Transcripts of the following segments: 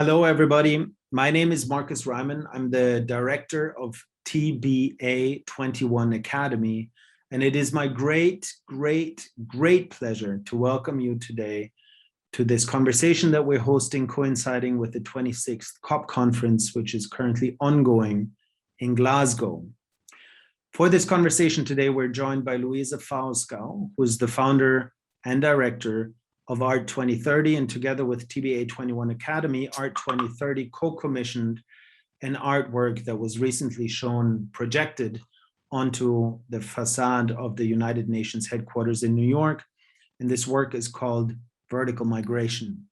Hello, everybody. My name is Markus Reymann. I'm the director of TBA21 Academy, and it is my great pleasure to welcome you today to this conversation that we're hosting coinciding with the 26th COP conference, which is currently ongoing in Glasgow. For this conversation today, we're joined by Luise Faurschou, who's the founder and director of ART 2030, and together with TBA21 Academy, ART 2030 co-commissioned an artwork that was recently shown projected onto the facade of the United Nations headquarters in New York. And this work is called Vertical Migration.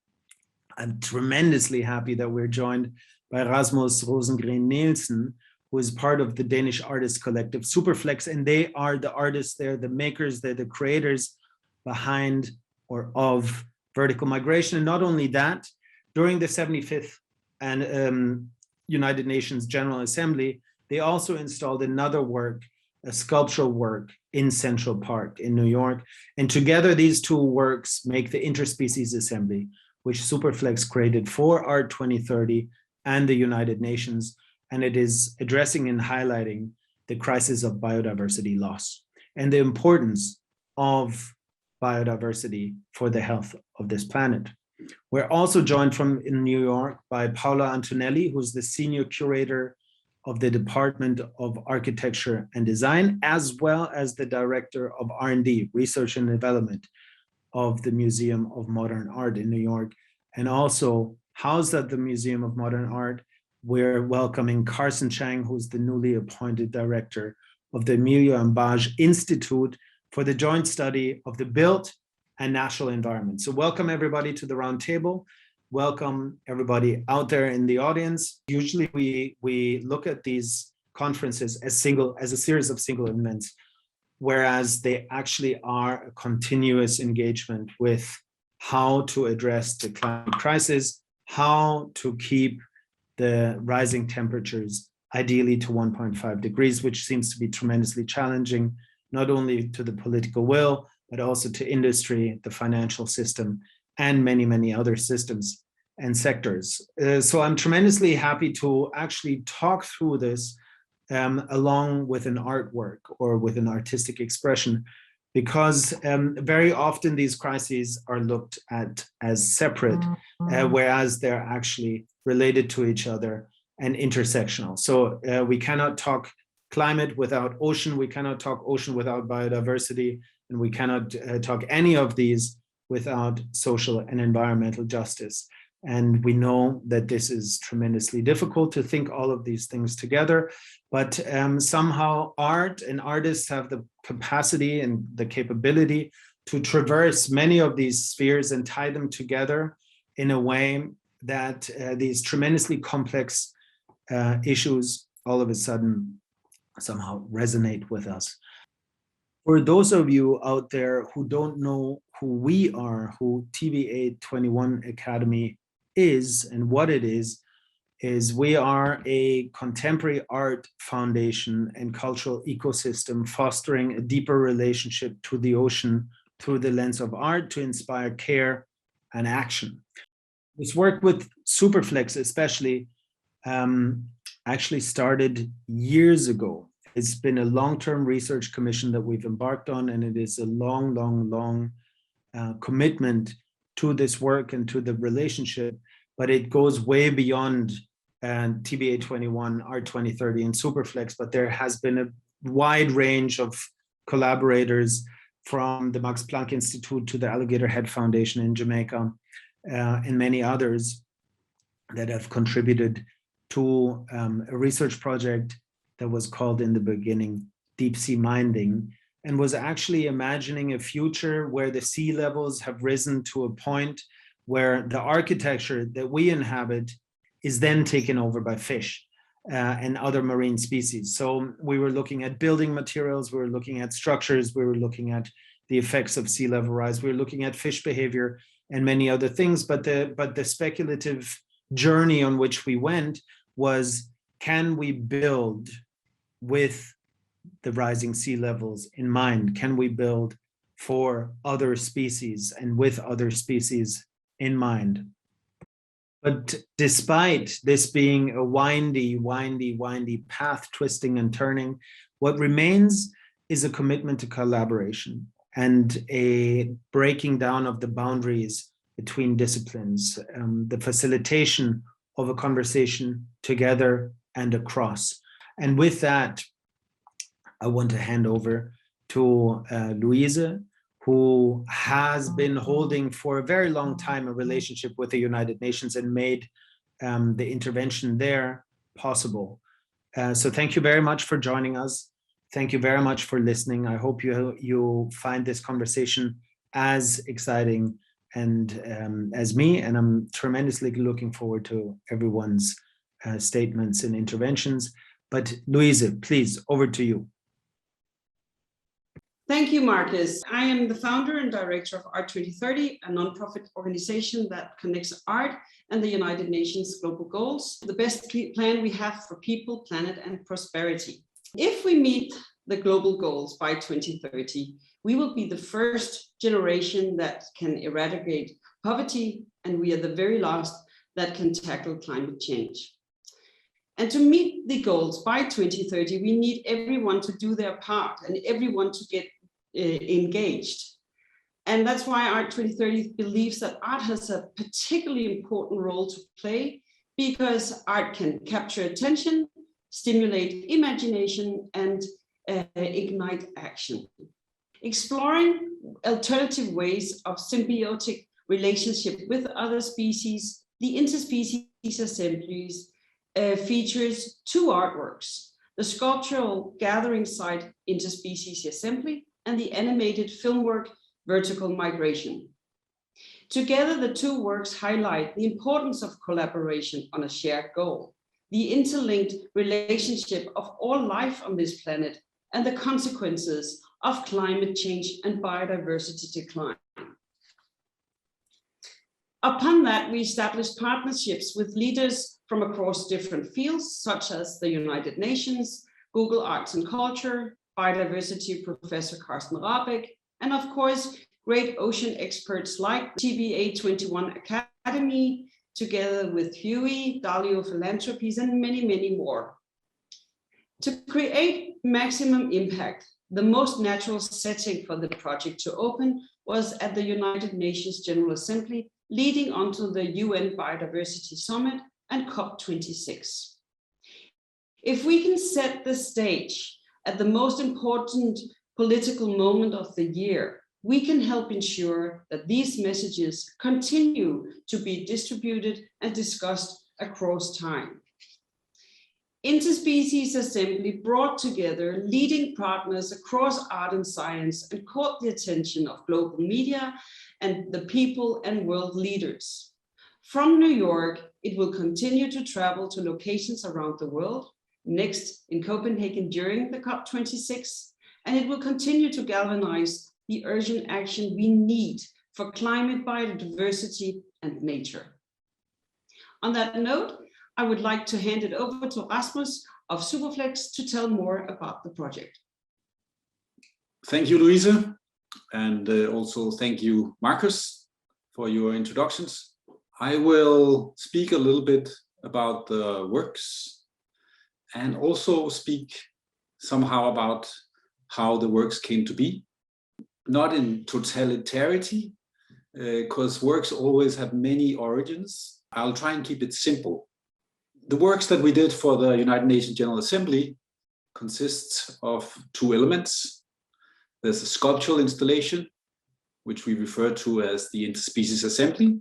I'm tremendously happy that we're joined by Rasmus, Rosengren, Nielsen, who is part of the Danish artist collective SUPERFLEX, and they are the artists, they're the makers, they're the creators behind or of vertical migration. And not only that, during the 75th and United Nations General Assembly, they also installed another work, a sculptural work in Central Park in New York. And together these two works make the Interspecies Assembly, which SUPERFLEX created for ART 2030 and the United Nations. And it is addressing and highlighting the crisis of biodiversity loss and the importance of biodiversity for the health of this planet. We're also joined from in New York by Paola Antonelli, who's the senior curator of the Department of Architecture and Design, as well as the director of R&D, Research and Development, of the Museum of Modern Art in New York. And also housed at the Museum of Modern Art, we're welcoming Carson, who's the newly appointed director of the Emilio Ambage Institute for the joint study of the built and natural environment. So welcome everybody to the round table. Welcome everybody out there in the audience. Usually we look at these conferences as a series of single events, whereas they actually are a continuous engagement with how to address the climate crisis, how to keep the rising temperatures ideally to 1.5 degrees, which seems to be tremendously challenging, not only to the political will, but also to industry, the financial system, and many other systems and sectors. So I'm tremendously happy to actually talk through this along with an artwork or with an artistic expression, because very often these crises are looked at as separate, whereas they're actually related to each other and intersectional. So we cannot talk climate without ocean, we cannot talk ocean without biodiversity, and we cannot talk any of these without social and environmental justice. And we know that this is tremendously difficult to think all of these things together, but somehow art and artists have the capacity and the capability to traverse many of these spheres and tie them together in a way that these tremendously complex issues all of a sudden somehow resonate with us. For those of you out there who don't know who we are, who TBA21 Academy is and what it is we are a contemporary art foundation and cultural ecosystem fostering a deeper relationship to the ocean through the lens of art to inspire care and action. This work with SUPERFLEX especially actually started years ago. It's been a long-term research commission that we've embarked on, and it is a long commitment to this work and to the relationship, but it goes way beyond TBA21, ART 2030, and SUPERFLEX, but there has been a wide range of collaborators from the Max Planck Institute to the Alligator Head Foundation in Jamaica, and many others that have contributed to a research project that was called in the beginning Deep Sea Minding, and was actually imagining a future where the sea levels have risen to a point where the architecture that we inhabit is then taken over by fish and other marine species. So we were looking at building materials, we were looking at structures, we were looking at the effects of sea level rise, we were looking at fish behavior and many other things, but the speculative journey on which we went was, can we build with the rising sea levels in mind? Can we build for other species and with other species in mind? But despite this being a windy path, twisting and turning, what remains is a commitment to collaboration and a breaking down of the boundaries between disciplines, the facilitation of a conversation together and across. And with that, I want to hand over to Luise, who has been holding for a very long time a relationship with the United Nations and made the intervention there possible. So thank you very much for joining us. Thank you very much for listening. I hope you find this conversation as exciting and as me, and I'm tremendously looking forward to everyone's statements and interventions. But Luise, please, over to you. Thank you, Markus. I am the founder and director of Art 2030, a nonprofit organization that connects art and the United Nations global goals, the best plan we have for people, planet, and prosperity. If we meet the global goals by 2030, we will be the first generation that can eradicate poverty, and we are the very last that can tackle climate change. And to meet the goals by 2030, we need everyone to do their part and everyone to get engaged. And that's why Art 2030 believes that art has a particularly important role to play, because art can capture attention, stimulate imagination, and ignite action. Exploring alternative ways of symbiotic relationship with other species, the Interspecies Assemblies features two artworks: the sculptural gathering site Interspecies Assembly and the animated film work Vertical Migration. Together, the two works highlight the importance of collaboration on a shared goal, the interlinked relationship of all life on this planet, and the consequences of climate change and biodiversity decline. Upon that, we established partnerships with leaders from across different fields, such as the United Nations, Google Arts and Culture, biodiversity professor Carson, and of course, great ocean experts like TBA21 Academy, together with Huey, Dalio Philanthropies, and many, many more. To create maximum impact, the most natural setting for the project to open was at the United Nations General Assembly, leading onto the UN Biodiversity Summit and COP26. If we can set the stage at the most important political moment of the year, we can help ensure that these messages continue to be distributed and discussed across time. Interspecies Assembly brought together leading partners across art and science and caught the attention of global media and the people and world leaders. From New York, it will continue to travel to locations around the world, next in Copenhagen during the COP26, and it will continue to galvanize the urgent action we need for climate, biodiversity, and nature. On that note, I would like to hand it over to Rasmus of SUPERFLEX to tell more about the project. Thank you, Luise, and also thank you, Markus, for your introductions. I will speak a little bit about the works and also speak somehow about how the works came to be. Not in totalitarity, because works always have many origins. I'll try and keep it simple. The works that we did for the United Nations General Assembly consists of two elements. There's a sculptural installation, which we refer to as the Interspecies Assembly.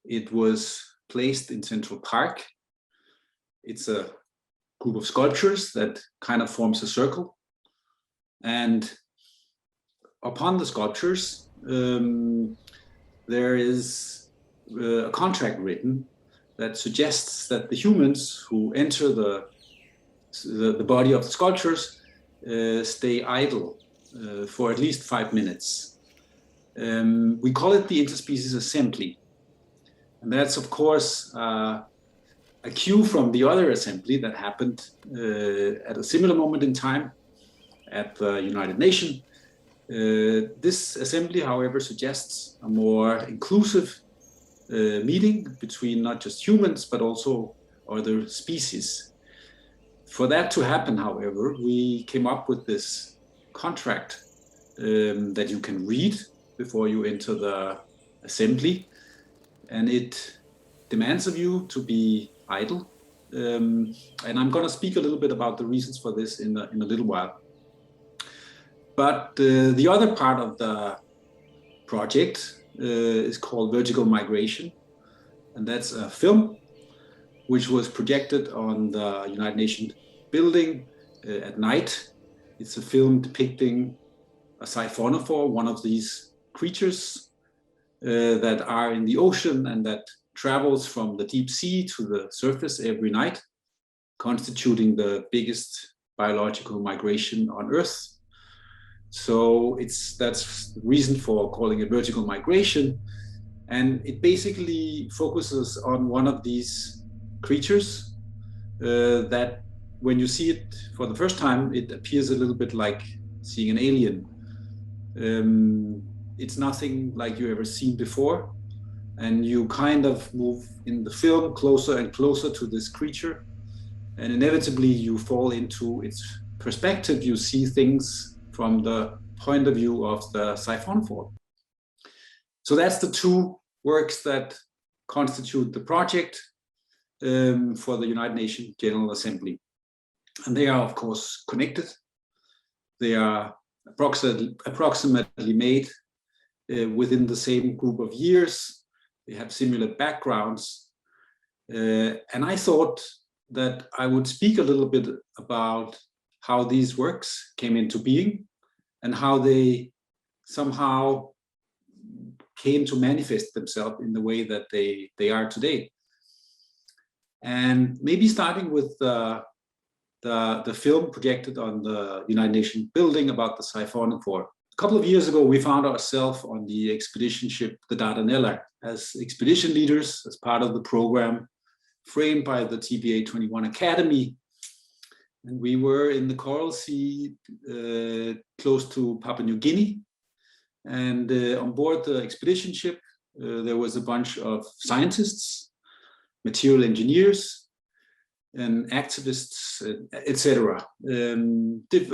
It was placed in Central Park. It's a group of sculptures that kind of forms a circle. And upon the sculptures, there is a contract written that suggests that the humans who enter the body of the sculptures stay idle for at least 5 minutes. We call it the Interspecies Assembly. And that's, of course, a cue from the other assembly that happened at a similar moment in time at the United Nations. This assembly, however, suggests a more inclusive meeting between not just humans, but also other species. For that to happen, however, we came up with this contract that you can read before you enter the assembly, and it demands of you to be idle. And I'm going to speak a little bit about the reasons for this in a little while. But the other part of the project is called Vertical Migration, and that's a film which was projected on the United Nations building at night. It's a film depicting a siphonophore, one of these creatures that are in the ocean and that travels from the deep sea to the surface every night, constituting the biggest biological migration on Earth. So that's the reason for calling it vertical migration. And it basically focuses on one of these creatures that when you see it for the first time, it appears a little bit like seeing an alien. It's nothing like you ever seen before. And you kind of move in the film closer and closer to this creature. And inevitably you fall into its perspective. You see things from the point of view of the siphonophore. So that's the two works that constitute the project for the United Nations General Assembly. And they are, of course, connected. They are approximately made within the same group of years. They have similar backgrounds. And I thought that I would speak a little bit about how these works came into being and how they somehow came to manifest themselves in the way that they are today. And maybe starting with the film projected on the United Nations building about the siphonophore. A couple of years ago, we found ourselves on the expedition ship, the Dardanella, as expedition leaders, as part of the program framed by the TBA21 Academy. And we were in the Coral Sea, close to Papua New Guinea. And on board the expedition ship, there was a bunch of scientists, material engineers, and activists, etc. A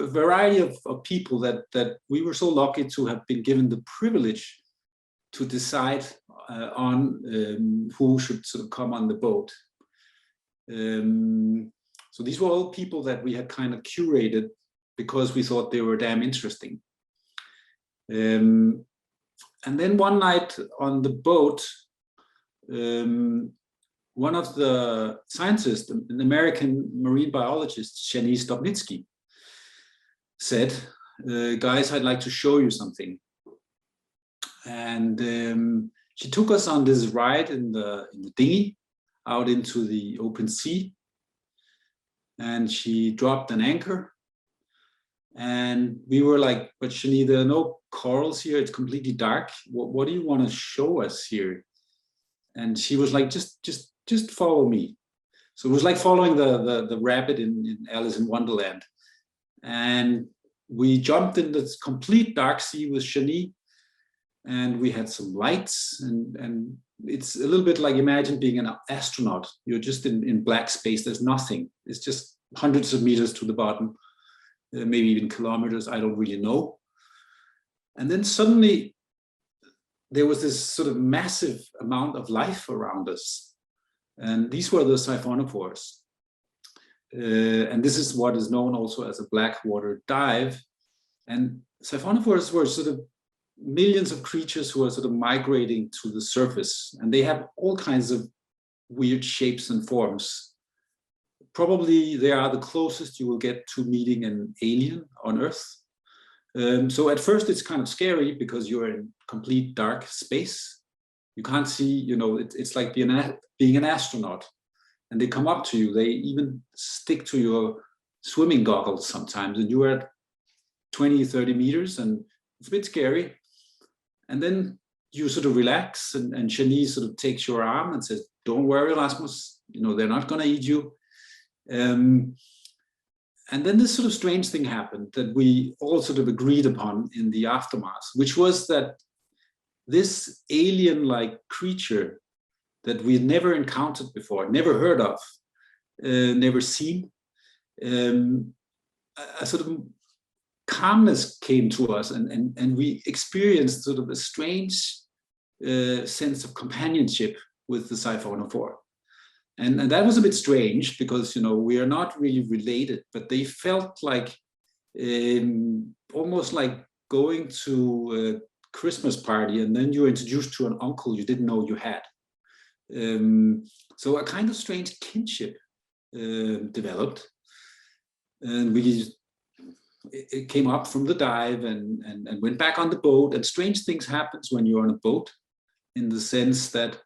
variety of people that we were so lucky to have been given the privilege to decide on who should sort of come on the boat. So these were all people that we had kind of curated because we thought they were damn interesting. And then one night on the boat, one of the scientists, an American marine biologist, Shanice Dobnitsky, said, guys, I'd like to show you something. And she took us on this ride in the dinghy out into the open sea. And she dropped an anchor. And we were like, but Shani, there are no corals here. It's completely dark. What do you want to show us here? And she was like, just follow me. So it was like following the rabbit in Alice in Wonderland. And we jumped in this complete dark sea with Shani. And we had some lights. And it's a little bit like, imagine being an astronaut. You're just in black space. There's nothing. It's just hundreds of meters to the bottom. Maybe even kilometers, I don't really know. And then suddenly there was this sort of massive amount of life around us. And these were the siphonophores. And this is what is known also as a blackwater dive. And siphonophores were sort of millions of creatures who are sort of migrating to the surface. And they have all kinds of weird shapes and forms. Probably they are the closest you will get to meeting an alien on Earth. So at first it's kind of scary because you're in complete dark space. You can't see, it's like being an astronaut. And they come up to you. They even stick to your swimming goggles sometimes. And you're at 20, 30 meters and it's a bit scary. And then you sort of relax and Shani sort of takes your arm and says, don't worry, Rasmus, they're not going to eat you. And then this sort of strange thing happened that we all sort of agreed upon in the aftermath, which was that this alien-like creature that we had never encountered before, never heard of, never seen. A sort of calmness came to us, and we experienced sort of a strange sense of companionship with the siphonophore. And that was a bit strange because, you know, we are not really related, but they felt like almost like going to a Christmas party and then you're introduced to an uncle you didn't know you had. So a kind of strange kinship developed. And it came up from the dive and went back on the boat. And strange things happens when you're on a boat, in the sense that,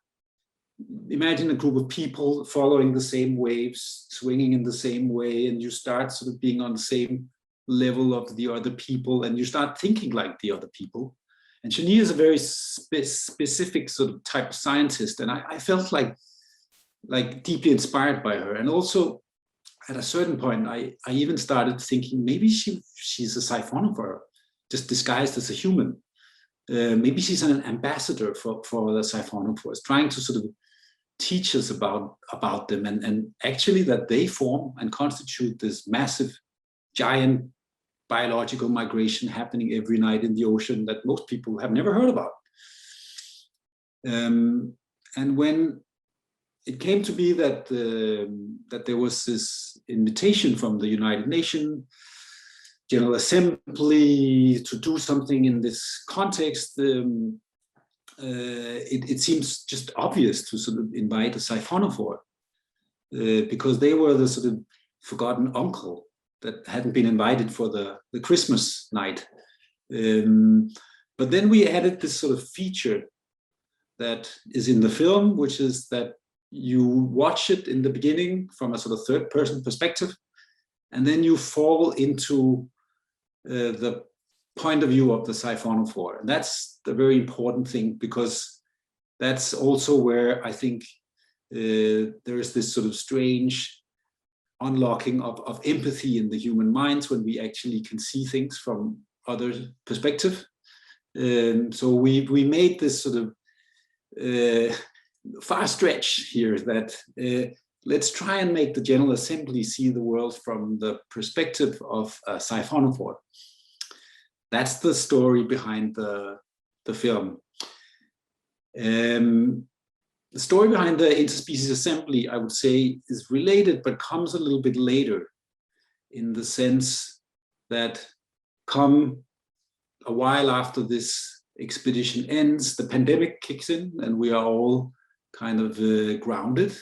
imagine a group of people following the same waves, swinging in the same way, and you start sort of being on the same level of the other people, and you start thinking like the other people. And Shani is a very specific sort of type of scientist, and I felt like deeply inspired by her. And also, at a certain point, I even started thinking maybe she's a siphonophore, just disguised as a human. Maybe she's an ambassador for the siphonophores, trying to sort of teach us about them, and actually that they form and constitute this massive, giant biological migration happening every night in the ocean that most people have never heard about. And when it came to be that there was this invitation from the United Nations General Assembly to do something in this context, it seems just obvious to sort of invite a siphonophore, because they were the sort of forgotten uncle that hadn't been invited for the Christmas night. But then we added this sort of feature that is in the film, which is that you watch it in the beginning from a sort of third-person perspective, and then you fall into the point of view of the siphonophore. And that's the very important thing, because that's also where I think there is this sort of strange unlocking of empathy in the human minds when we actually can see things from other perspective. So we made this sort of far stretch here that let's try and make the General Assembly see the world from the perspective of a siphonophore. That's the story behind the film. The story behind the Interspecies Assembly, I would say, is related, but comes a little bit later, in the sense that come a while after this expedition ends, the pandemic kicks in, and we are all kind of grounded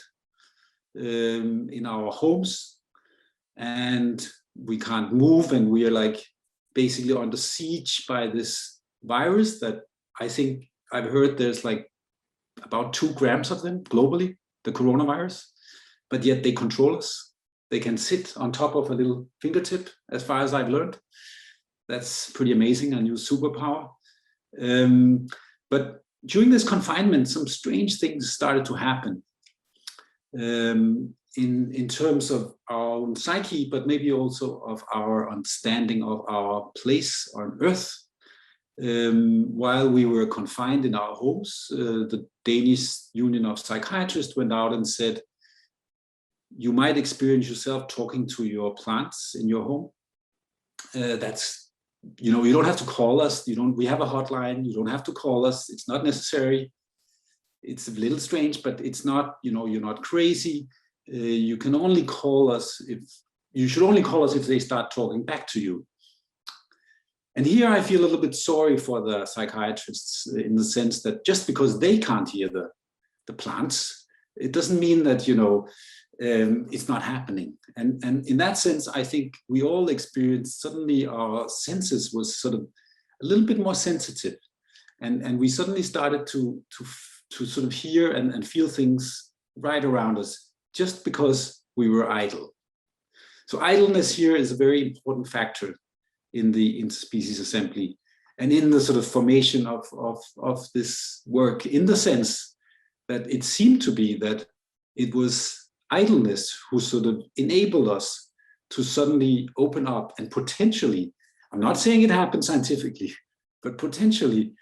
in our homes, and we can't move, and we are like basically under siege by this virus that I think I've heard there's like about 2 grams of them globally, the coronavirus, but yet they control us. They can sit on top of a little fingertip, as far as I've learned. That's pretty amazing, a new superpower. But during this confinement, some strange things started to happen in terms of our own psyche, but maybe also of our understanding of our place on Earth. While we were confined in our homes, the Danish Union of Psychiatrists went out and said, you might experience yourself talking to your plants in your home. That's, you know, you don't have to call us. We have a hotline. You don't have to call us. It's not necessary. It's a little strange, but it's not, you know, you're not crazy. You can only call us you should only call us if they start talking back to you. And here I feel a little bit sorry for the psychiatrists, in the sense that just because they can't hear the plants, it doesn't mean that, you know, it's not happening. And in that sense, I think we all experienced, suddenly our senses was sort of a little bit more sensitive. And we suddenly started to sort of hear and feel things right around us, just because we were idle. So idleness here is a very important factor in the Interspecies Assembly and in the sort of formation of this work, in the sense that it seemed to be that it was idleness who sort of enabled us to suddenly open up and potentially, I'm not saying it happened scientifically, but potentially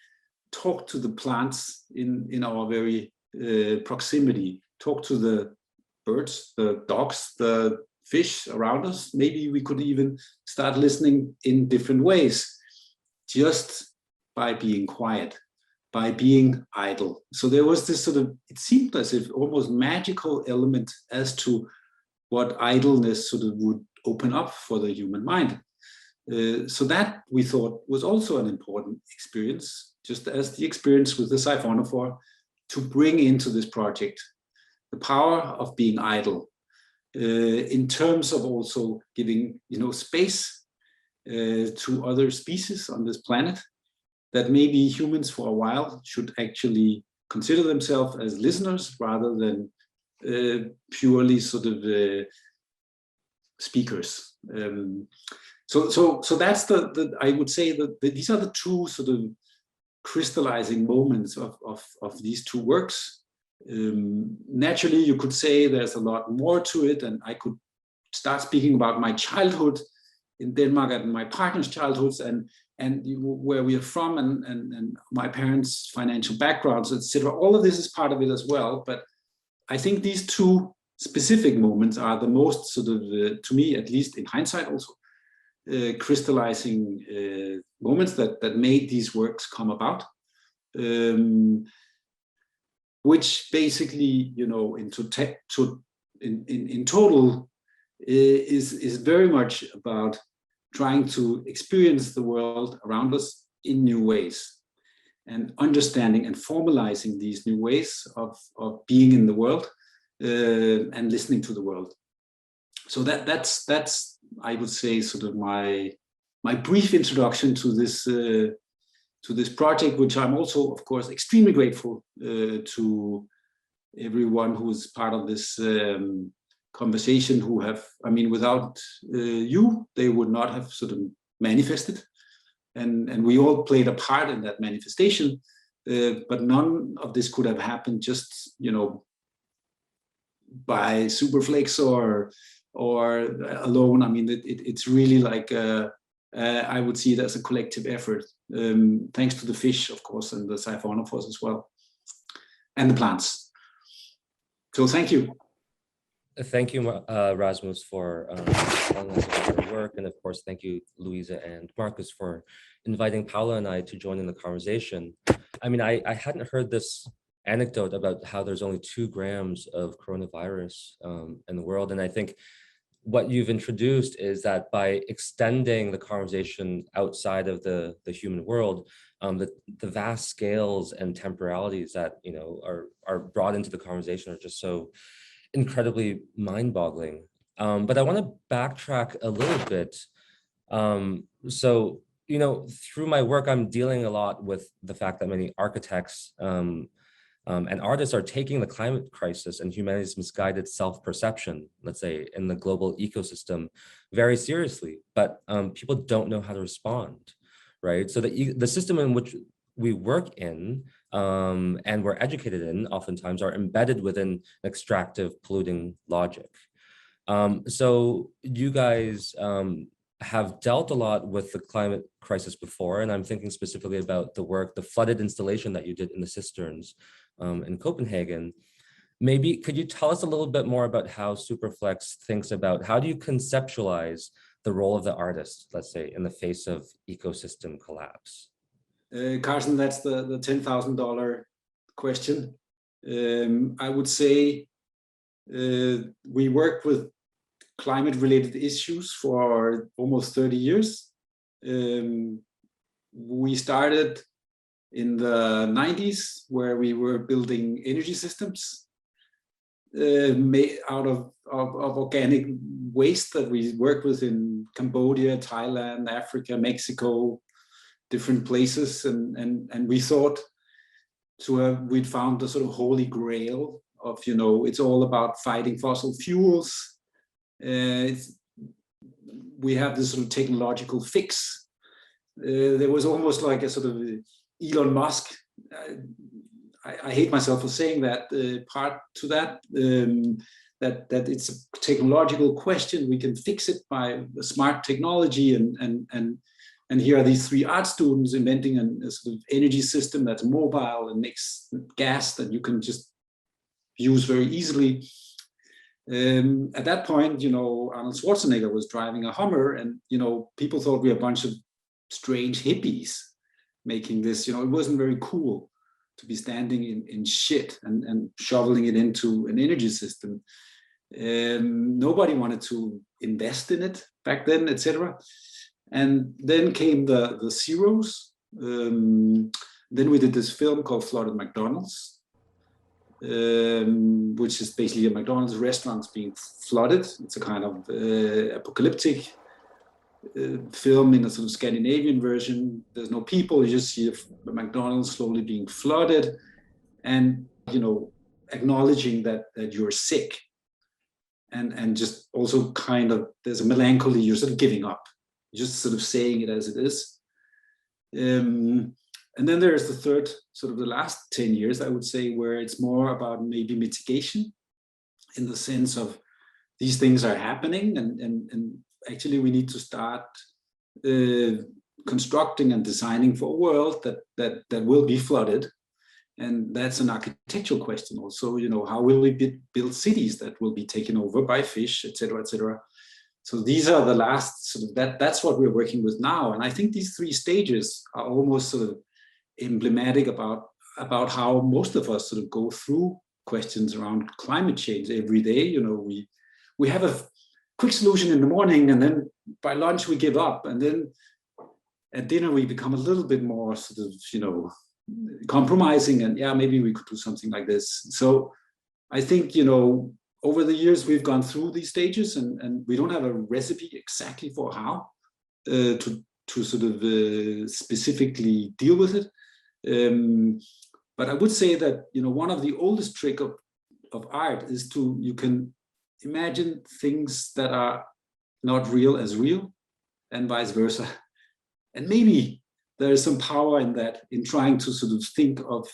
talk to the plants in our very proximity, talk to the birds, the dogs, the fish around us. Maybe we could even start listening in different ways, just by being quiet, by being idle. So there was this sort of, it seemed as if almost magical element as to what idleness sort of would open up for the human mind. So that we thought was also an important experience, just as the experience with the siphonophore, to bring into this project the power of being idle, in terms of also giving, space to other species on this planet, that maybe humans for a while should actually consider themselves as listeners rather than purely sort of speakers. So that's I would say that these are the two sort of crystallizing moments of these two works. Naturally, you could say there's a lot more to it, and I could start speaking about my childhood in Denmark and my partner's childhoods and where we are from and my parents' financial backgrounds, etc. All of this is part of it as well. But I think these two specific moments are the most sort of, to me, at least in hindsight also, crystallizing moments that made these works come about. Which basically, in total, is very much about trying to experience the world around us in new ways, and understanding and formalizing these new ways of being in the world and listening to the world. So that's I would say sort of my brief introduction to this project, which I'm also, of course, extremely grateful to everyone who is part of this conversation, who have, without you, they would not have sort of manifested. And we all played a part in that manifestation, but none of this could have happened just, by SUPERFLEX or alone. It's really like, I would see it as a collective effort, thanks to the fish, of course, and the siphonophores as well, and the plants. So thank you. Thank you, Rasmus, for telling us about your work. And of course, thank you, Luise and Markus, for inviting Paola and I to join in the conversation. I hadn't heard this anecdote about how there's only 2 grams of coronavirus in the world. And I think what you've introduced is that by extending the conversation outside of the human world, the vast scales and temporalities that are brought into the conversation are just so incredibly mind-boggling. But I want to backtrack a little bit. So through my work, I'm dealing a lot with the fact that many architects and artists are taking the climate crisis and humanity's misguided self-perception, let's say, in the global ecosystem very seriously, but people don't know how to respond, right? So the system in which we work in and we're educated in oftentimes are embedded within extractive polluting logic. So you guys have dealt a lot with the climate crisis before, and I'm thinking specifically about the flooded installation that you did in the cisterns in Copenhagen. Maybe could you tell us a little bit more about how SUPERFLEX thinks about, how do you conceptualize the role of the artist, let's say, in the face of ecosystem collapse? Carson, that's the $10,000 question. I would say we worked with climate-related issues for almost 30 years. We started in the 90s, where we were building energy systems made out of organic waste that we worked with in Cambodia, Thailand, Africa, Mexico, different places, and we thought we'd found the sort of holy grail of, it's all about fighting fossil fuels. We have this sort of technological fix. There was almost like a sort of Elon Musk, I hate myself for saying that, part to that, that it's a technological question. We can fix it by smart technology, and here are these 3 art students inventing a sort of energy system that's mobile and makes gas that you can just use very easily. At that point, you know, Arnold Schwarzenegger was driving a Hummer, and, you know, people thought we were a bunch of strange hippies making this. You know, it wasn't very cool to be standing in shit and shoveling it into an energy system. Nobody wanted to invest in it back then, etc. And then came the zeros. Then we did this film called Flooded McDonald's, which is basically a McDonald's restaurants being flooded. It's a kind of apocalyptic film in a sort of Scandinavian version. There's no people, you just see a McDonald's slowly being flooded, and, you know, acknowledging that you're sick, and just also kind of, there's a melancholy, you're sort of giving up, just sort of saying it as it is. And then there's the third, sort of the last 10 years, I would say, where it's more about maybe mitigation, in the sense of these things are happening, and actually we need to start constructing and designing for a world that will be flooded. And that's an architectural question also, you know, how will we build cities that will be taken over by fish, etc., etc. So these are the last sort of, that's what we're working with now. And I think these three stages are almost sort of emblematic about how most of us sort of go through questions around climate change every day. You know, we have a quick solution in the morning, and then by lunch we give up, and then at dinner we become a little bit more sort of, you know, compromising, and yeah, maybe we could do something like this. So I think, you know, over the years we've gone through these stages, and we don't have a recipe exactly for how to sort of specifically deal with it. But I would say that, you know, one of the oldest trick of art is you can imagine things that are not real as real, and vice versa. And maybe there is some power in that, in trying to sort of think of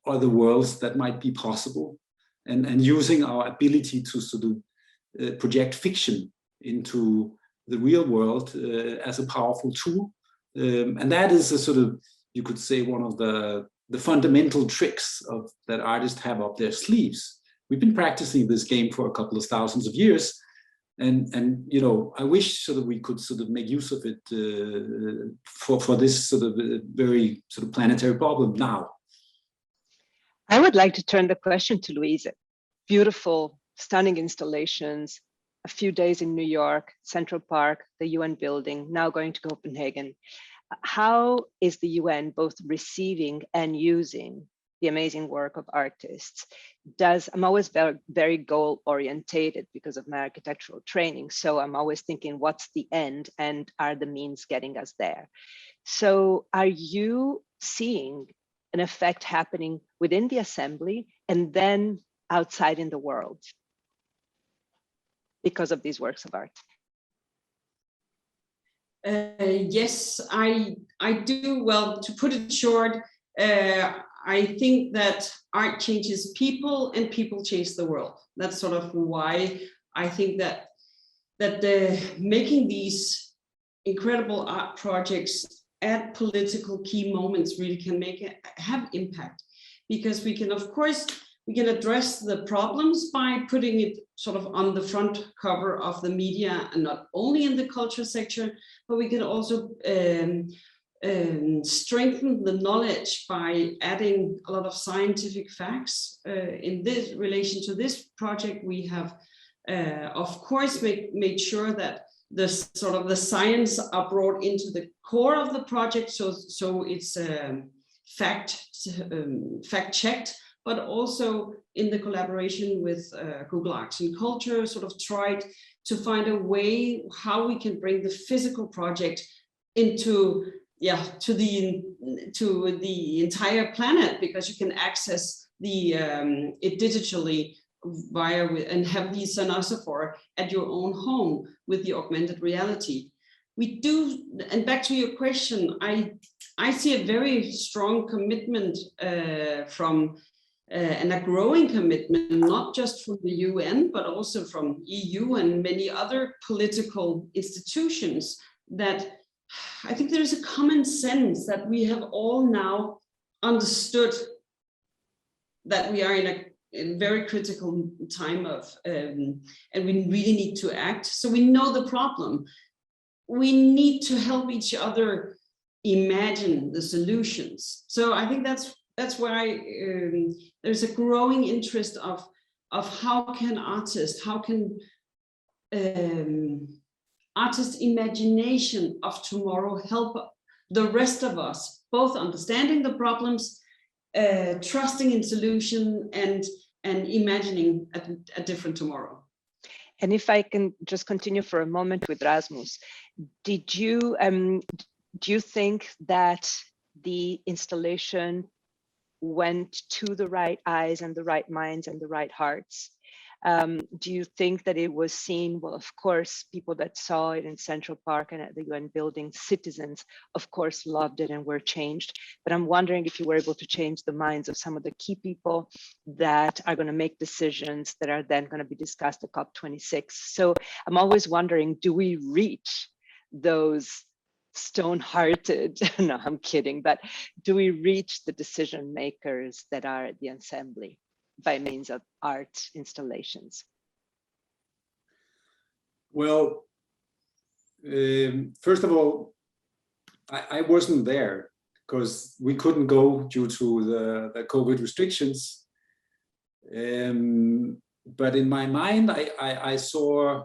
other worlds that might be possible, and using our ability to sort of project fiction into the real world as a powerful tool. And that is a sort of, you could say, one of the fundamental tricks that artists have up their sleeves. We've been practicing this game for a couple of thousands of years, and you know, I wish sort of we could sort of make use of it for this sort of very sort of planetary problem now. I would like to turn the question to Luise. Beautiful, stunning installations, a few days in New York, Central Park, the UN building, now going to Copenhagen. How is the UN both receiving and using the amazing work of artists? I'm always very goal orientated because of my architectural training. So I'm always thinking, what's the end, and are the means getting us there? So are you seeing an effect happening within the assembly and then outside in the world because of these works of art? Yes, I do. Well, to put it short, I think that art changes people and people change the world. That's sort of why I think that making these incredible art projects at political key moments really can have impact, because we can, of course, we can address the problems by putting it sort of on the front cover of the media, and not only in the culture section, but we can also strengthen the knowledge by adding a lot of scientific facts. In this relation to this project, we have, of course, made sure that the sort of the science are brought into the core of the project, so it's fact checked, but also in the collaboration with Google Arts and Culture, sort of tried to find a way how we can bring the physical project into to the entire planet, because you can access it digitally and have the siphonophore at your own home with the augmented reality. We do, and back to your question, I see a very strong commitment from and a growing commitment, not just from the UN, but also from EU and many other political institutions, that I think there is a common sense that we have all now understood that we are a very critical time of, and we really need to act. So we know the problem. We need to help each other imagine the solutions. So I think that's why there's a growing interest of how can artist imagination of tomorrow help the rest of us, both understanding the problems, trusting in solution, and imagining a different tomorrow. And if I can just continue for a moment with Rasmus, do you think that the installation went to the right eyes and the right minds and the right hearts? Do you think that it was seen? Well, of course, people that saw it in Central Park and at the UN building, citizens, of course, loved it and were changed. But I'm wondering if you were able to change the minds of some of the key people that are going to make decisions that are then going to be discussed at COP26. So I'm always wondering, do we reach those stone-hearted, no, I'm kidding, but do we reach the decision makers that are at the assembly by means of art installations? Well, first of all, I wasn't there because we couldn't go due to the COVID restrictions. But in my mind, I saw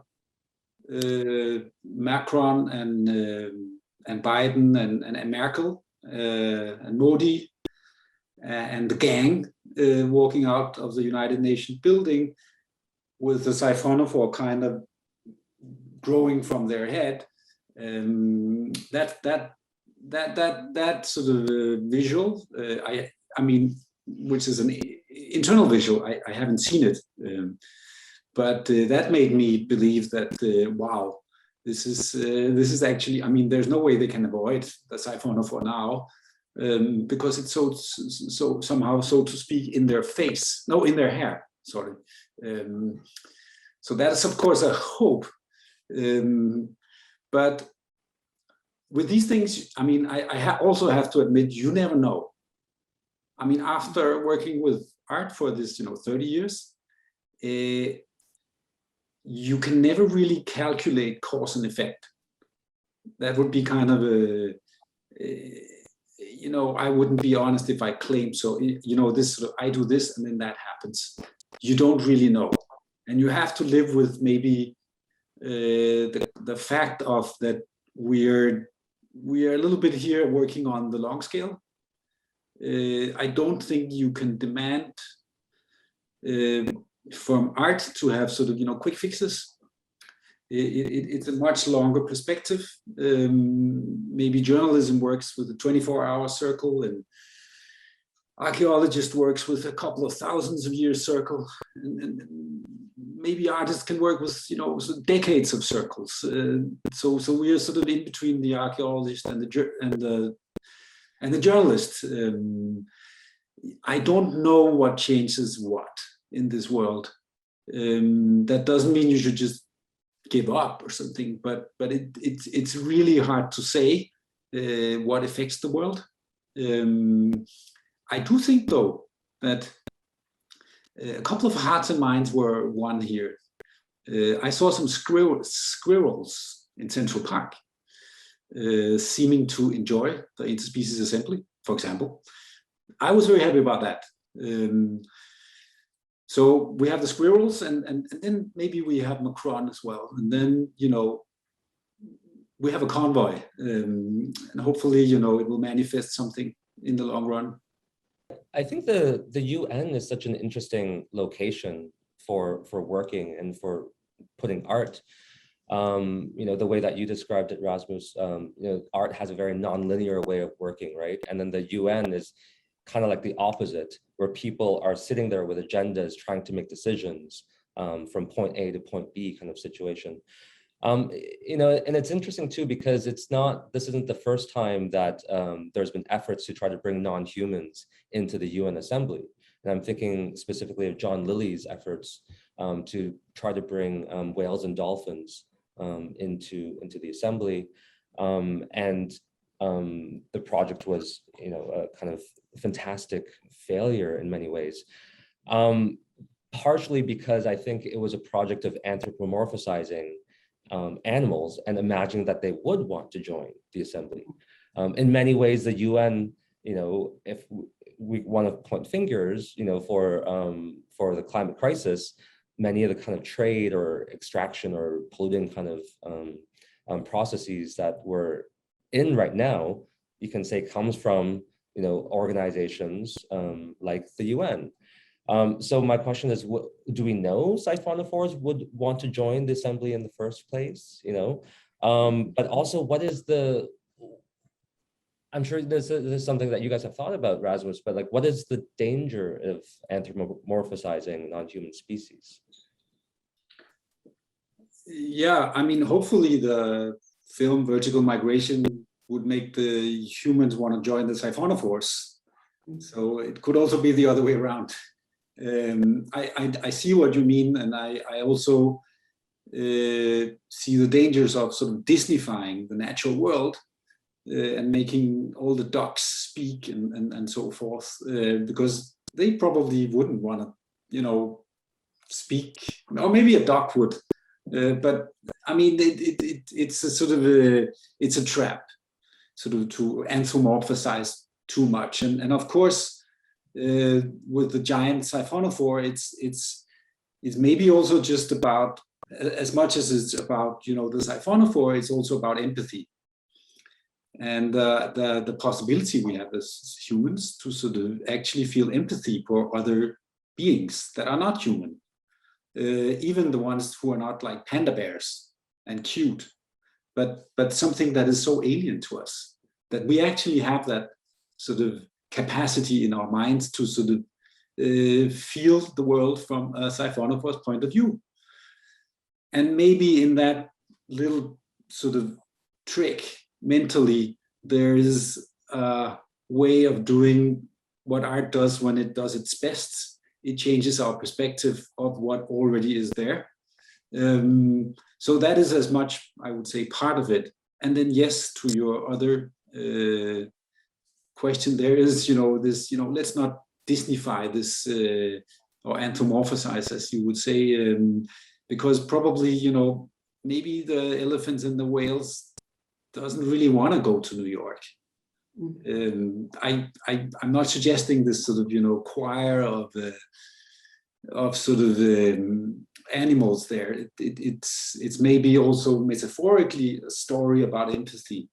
Macron and Biden and Merkel and Modi and the gang walking out of the United Nations building with the siphonophore kind of growing from their head. That sort of visual, I mean, which is an internal visual. I haven't seen it, but that made me believe that wow, this is actually. I mean, there's no way they can avoid the siphonophore now. Because it's so somehow, so to speak, in their face, no, in their hair, sorry. So that is of course a hope, but with these things, I mean, I also have to admit, you never know. I mean, after working with art for this, 30 years, you can never really calculate cause and effect. That would be kind of I wouldn't be honest if I claimed so. This I do this and then that happens. You don't really know, and you have to live with maybe the fact of that we're a little bit here working on the long scale. I don't think you can demand from art to have sort of quick fixes. It's a much longer perspective. Maybe journalism works with a 24-hour circle, and archaeologist works with a couple of thousands of years circle, and maybe artists can work with decades of circles. So we are sort of in between the archaeologist and the journalist. I don't know what changes what in this world. That doesn't mean you should just give up or something, but it's really hard to say what affects the world. I do think though that a couple of hearts and minds were won here. I saw some squirrels in Central Park seeming to enjoy the Interspecies Assembly, for example. I was very happy about that. So we have the squirrels, and then maybe we have Macron as well. And then, we have a convoy, and hopefully, it will manifest something in the long run. I think the UN is such an interesting location for working and for putting art. The way that you described it, Rasmus, art has a very non-linear way of working, right? And then the UN is kind of like the opposite, where people are sitting there with agendas trying to make decisions from point A to point B kind of situation. And it's interesting too, because this isn't the first time that there's been efforts to try to bring non-humans into the UN Assembly. And I'm thinking specifically of John Lilly's efforts to try to bring whales and dolphins into the Assembly. And the project was, a kind of fantastic failure in many ways. partially because I think it was a project of anthropomorphizing animals and imagining that they would want to join the assembly. In many ways, the UN, if we want to point fingers, for the climate crisis, many of the kind of trade or extraction or polluting kind of processes that we're in right now, you can say comes from, organizations like the UN. So my question is, do we know siphonophores would want to join the assembly in the first place? But also, what is I'm sure this is something that you guys have thought about, Rasmus, but what is the danger of anthropomorphizing non-human species? Yeah, I mean, hopefully the film Vertical Migration would make the humans want to join the siphonophores. So it could also be the other way around. I see what you mean, and I also see the dangers of sort of Disneyfying the natural world and making all the ducks speak and so forth, because they probably wouldn't want to, speak, or maybe a duck would, but I mean, it's a sort of it's a trap, sort of to anthropomorphize too much, and of course, with the giant siphonophore, it's maybe also just about, as much as it's about the siphonophore, it's also about empathy. And the possibility we have as humans to sort of actually feel empathy for other beings that are not human, even the ones who are not like panda bears and cute, but something that is so alien to us, that we actually have that sort of capacity in our minds to sort of feel the world from a siphonophore's point of view. And maybe in that little sort of trick, mentally, there is a way of doing what art does when it does its best. It changes our perspective of what already is there. So that is as much, I would say, part of it. And then yes, to your other question, there is, this, let's not Disneyfy this or anthropomorphize, as you would say, because probably, maybe the elephants and the whales doesn't really want to go to New York. I'm not suggesting this sort of choir of sort of animals there. It's maybe also metaphorically a story about empathy.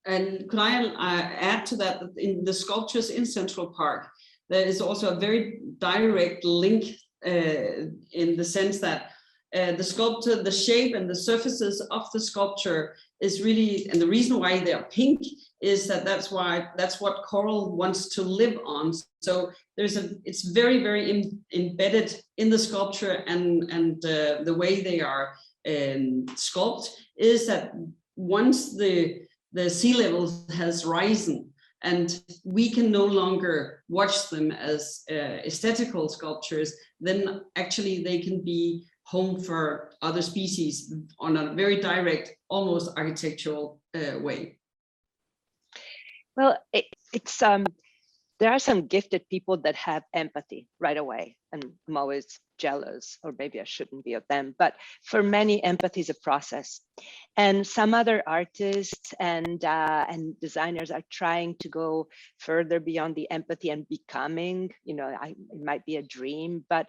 And could I add to that in the sculptures in Central Park, there is also a very direct link in the sense that the sculpture, the shape and the surfaces of the sculpture is really, and the reason why they are pink is that's what coral wants to live on. So it's very, very embedded in the sculpture, and the way they are sculpted is that once the sea level has risen and we can no longer watch them as aesthetical sculptures, then actually they can be home for other species on a very direct, almost architectural way. Well, it's there are some gifted people that have empathy right away, and I'm always jealous, or maybe I shouldn't be of them, but for many, empathy is a process. And some other artists and designers are trying to go further beyond the empathy and becoming, it might be a dream, but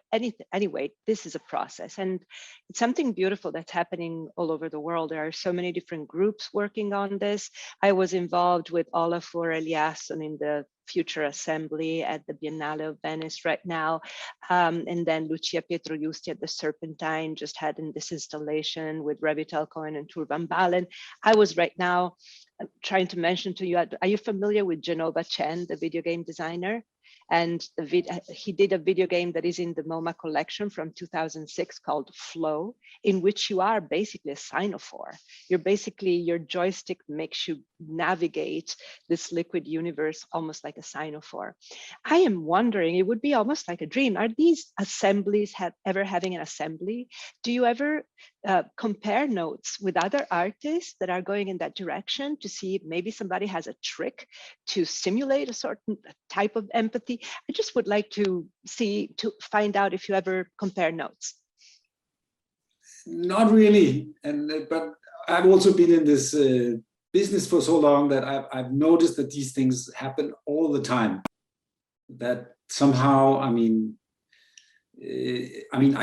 anyway, this is a process. And it's something beautiful that's happening all over the world. There are so many different groups working on this. I was involved with Olafur Eliasson in the Future Assembly at the Biennale of Venice right now. And then Lucia Pietrojusti at the Serpentine just had in this installation with Revital Cohen and Turban Balen. I was right now trying to mention to you, are you familiar with Genova Chen, the video game designer? And he did a video game that is in the MoMA collection from 2006 called Flow, in which you are basically a siphonophore. Your joystick makes you navigate this liquid universe almost like a siphonophore. I am wondering, it would be almost like a dream. Are these assemblies ever having an assembly? Do you ever compare notes with other artists that are going in that direction to see if maybe somebody has a trick to simulate a certain type of empathy quality. I just would like to find out if you ever compare notes. Not really, but I've also been in this business for so long that I've noticed that these things happen all the time. That somehow, I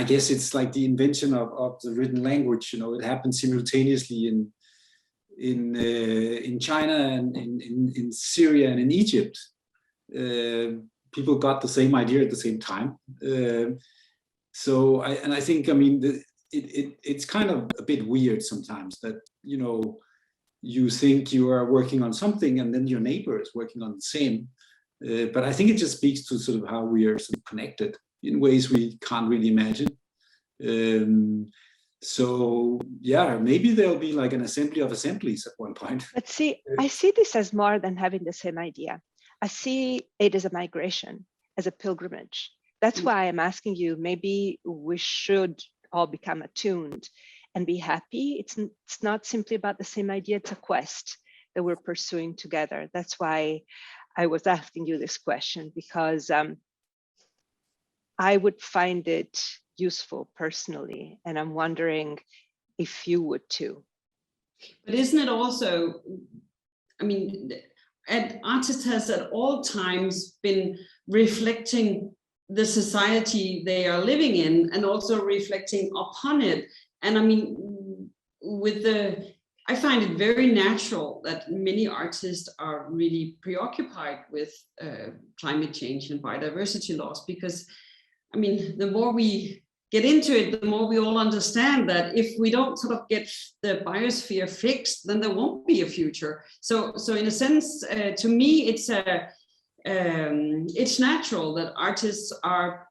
guess it's like the invention of the written language. It happens simultaneously in China and in Syria and in Egypt. People got the same idea at the same time. So I think, it's kind of a bit weird sometimes that, you think you are working on something and then your neighbor is working on the same. But I think it just speaks to sort of how we are sort of connected in ways we can't really imagine. So yeah, maybe there'll be like an assembly of assemblies at one point. But see, I see this as more than having the same idea. I see it as a migration, as a pilgrimage. That's why I'm asking you, maybe we should all become attuned and be happy. It's not simply about the same idea, it's a quest that we're pursuing together. That's why I was asking you this question, because I would find it useful personally, and I'm wondering if you would too. But isn't it also, an artist has at all times been reflecting the society they are living in and also reflecting upon it. And I find it very natural that many artists are really preoccupied with climate change and biodiversity loss, because the more we get into it, the more we all understand that if we don't sort of get the biosphere fixed, then there won't be a future. So in a sense, to me, it's natural that artists are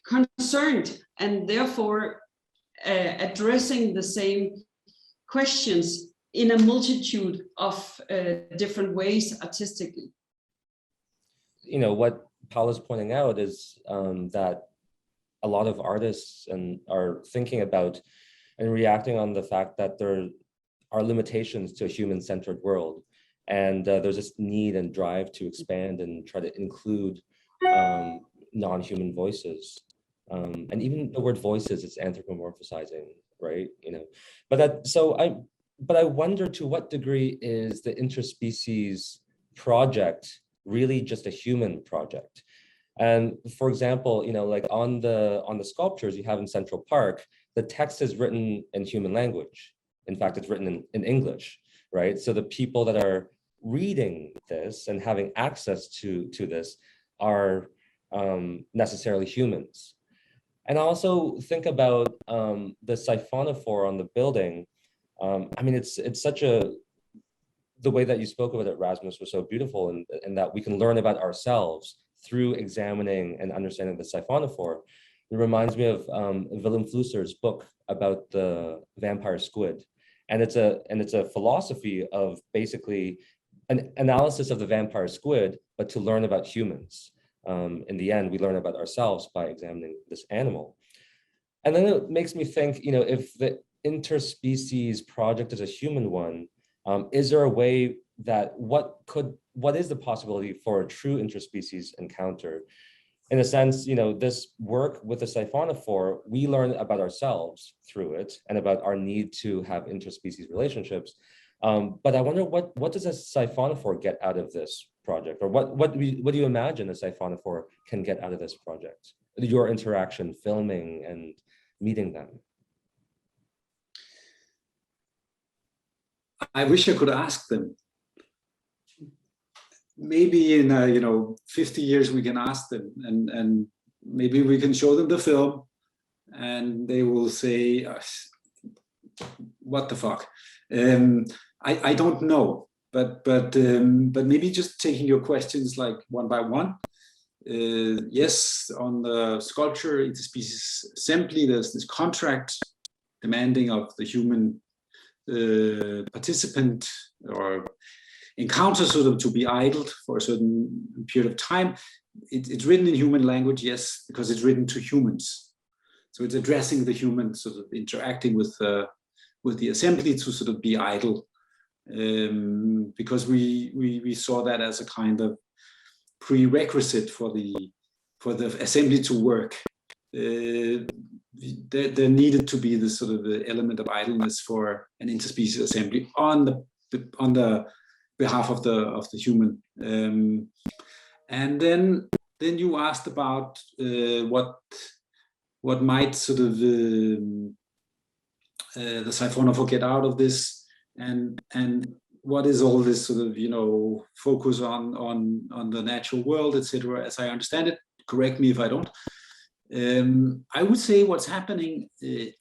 concerned and therefore addressing the same questions in a multitude of different ways artistically. What Paola's pointing out is that a lot of artists are thinking about and reacting on the fact that there are limitations to a human-centered world. And there's this need and drive to expand and try to include non-human voices. And even the word voices is anthropomorphizing, right? But I wonder, to what degree is the interspecies project really just a human project? And for example, like on the sculptures you have in Central Park, the text is written in human language. In fact, it's written in English, right? So the people that are reading this and having access to this are necessarily humans. And also think about the siphonophore on the building. It's such the way that you spoke about it, Rasmus, was so beautiful, and that we can learn about ourselves through examining and understanding the siphonophore. It reminds me of Willem Vloeser's book about the vampire squid. And it's a philosophy of basically an analysis of the vampire squid, but to learn about humans. In the end, we learn about ourselves by examining this animal. And then it makes me think, if the interspecies project is a human one, is there a way that what is the possibility for a true interspecies encounter? In a sense, this work with the siphonophore, we learn about ourselves through it and about our need to have interspecies relationships. But I wonder, what does a siphonophore get out of this project? Or what do you imagine a siphonophore can get out of this project? Your interaction, filming and meeting them. I wish I could ask them. Maybe in 50 years we can ask them, and maybe we can show them the film, and they will say, "What the fuck?" I don't know, but maybe just taking your questions like one by one. Yes, on the sculpture Interspecies Assembly, there's this contract demanding of the human participant or encounter sort of to be idled for a certain period of time. It's written in human language, yes, because it's written to humans. So it's addressing the human, sort of interacting with the assembly to sort of be idle, because we saw that as a kind of prerequisite for the assembly to work. There needed to be this sort of element of idleness for an interspecies assembly on the behalf of the human. And then you asked about what might sort of the siphonophore get out of this, and what is all this sort of, focus on the natural world, etc. As I understand it, correct me if I don't. I would say what's happening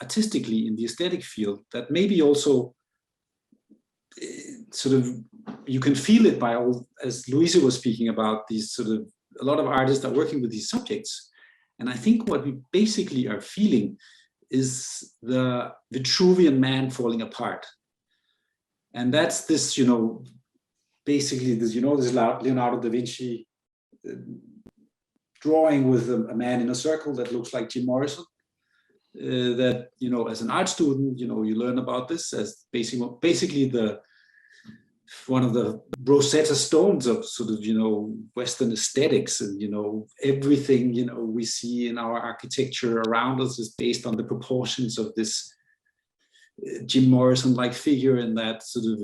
artistically in the aesthetic field, that maybe also sort of you can feel it by all, as Luise was speaking about, these sort of, a lot of artists are working with these subjects. And I think what we basically are feeling is the Vitruvian Man falling apart. And that's this, basically this, this Leonardo da Vinci drawing with a man in a circle that looks like Jim Morrison. That, as an art student, you learn about this as basically one of the Rosetta Stones of sort of, Western aesthetics, and, everything, we see in our architecture around us is based on the proportions of this Jim Morrison-like figure in that sort of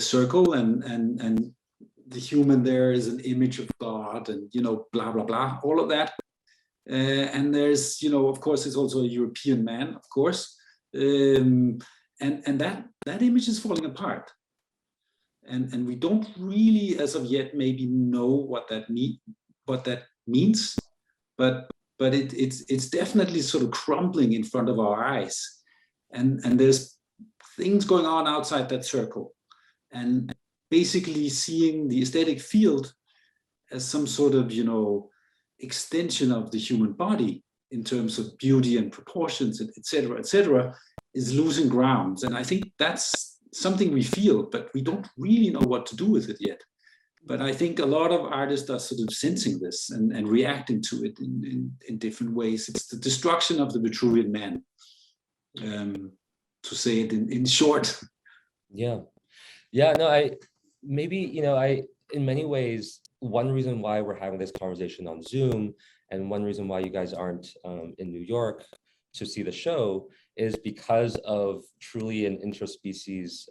circle, and the human there is an image of God, and, blah, blah, blah, all of that. And there's, of course, it's also a European man, of course. And that image is falling apart, and we don't really, as of yet, maybe know what that means, but it's definitely sort of crumbling in front of our eyes, and there's things going on outside that circle, and basically seeing the aesthetic field as some sort of extension of the human body in terms of beauty and proportions, etc., is losing grounds. And I think that's something we feel, but we don't really know what to do with it yet. But I think a lot of artists are sort of sensing this and reacting to it in different ways. It's the destruction of the Vitruvian Man, to say it in short. Yeah. No, in many ways, one reason why we're having this conversation on Zoom, and one reason why you guys aren't in New York to see the show, is because of truly an interspecies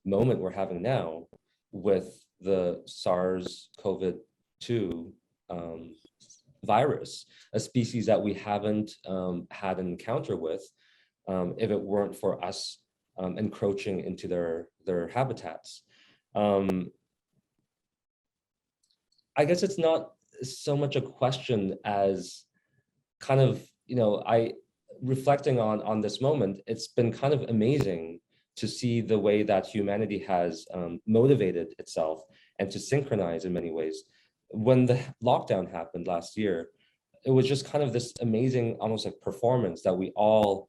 moment we're having now with the SARS-CoV-2 virus, a species that we haven't had an encounter with if it weren't for us encroaching into their habitats. I guess it's not so much a question as kind of, reflecting on this moment. It's been kind of amazing to see the way that humanity has motivated itself and to synchronize in many ways. When the lockdown happened last year, it was just kind of this amazing, almost like performance that we all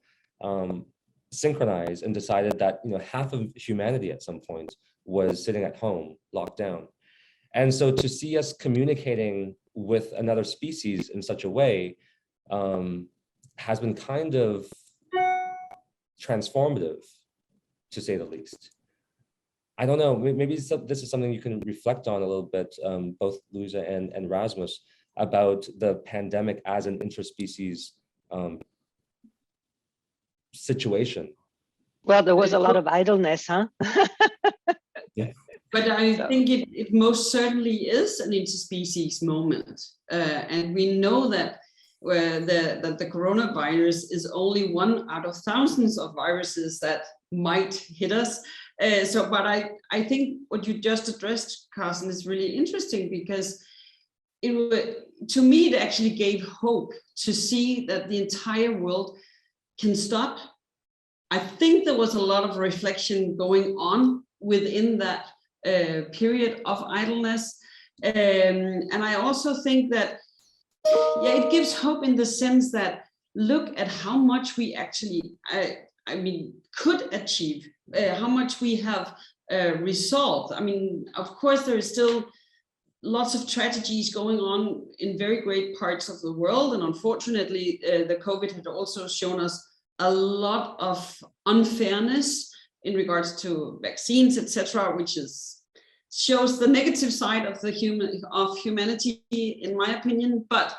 synchronized and decided that, half of humanity at some point was sitting at home, locked down. And so to see us communicating with another species in such a way has been kind of transformative, to say the least. I don't know, maybe this is something you can reflect on a little bit, both Luise and Rasmus, about the pandemic as an interspecies situation. Well, there was a lot of idleness, huh? Yeah. But I think it most certainly is an interspecies moment. And we know that the coronavirus is only one out of thousands of viruses that might hit us. But I think what you just addressed, Carson, is really interesting, because to me, it actually gave hope to see that the entire world can stop. I think there was a lot of reflection going on within that period of idleness. And I also think that, it gives hope in the sense that look at how much we actually, could achieve, how much we have resolved. Of course, there is still lots of tragedies going on in very great parts of the world. And unfortunately, the COVID had also shown us a lot of unfairness in regards to vaccines, etc., which is shows the negative side of humanity, in my opinion. But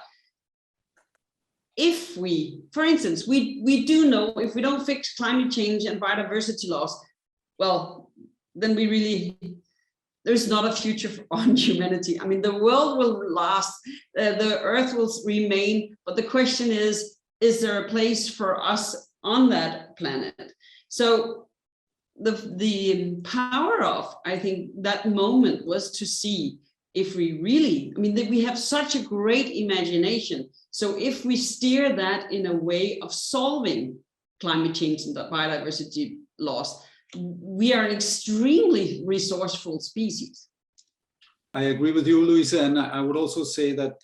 if we, for instance, we do know if we don't fix climate change and biodiversity loss, well, then there's not a future on humanity. I mean, the world will last, the earth will remain, but the question is there a place for us on that planet? So the power of, I think, that moment was to see if we really, I mean, we have such a great imagination. So if we steer that in a way of solving climate change and the biodiversity loss, we are an extremely resourceful species. I agree with you, Luise, and I would also say that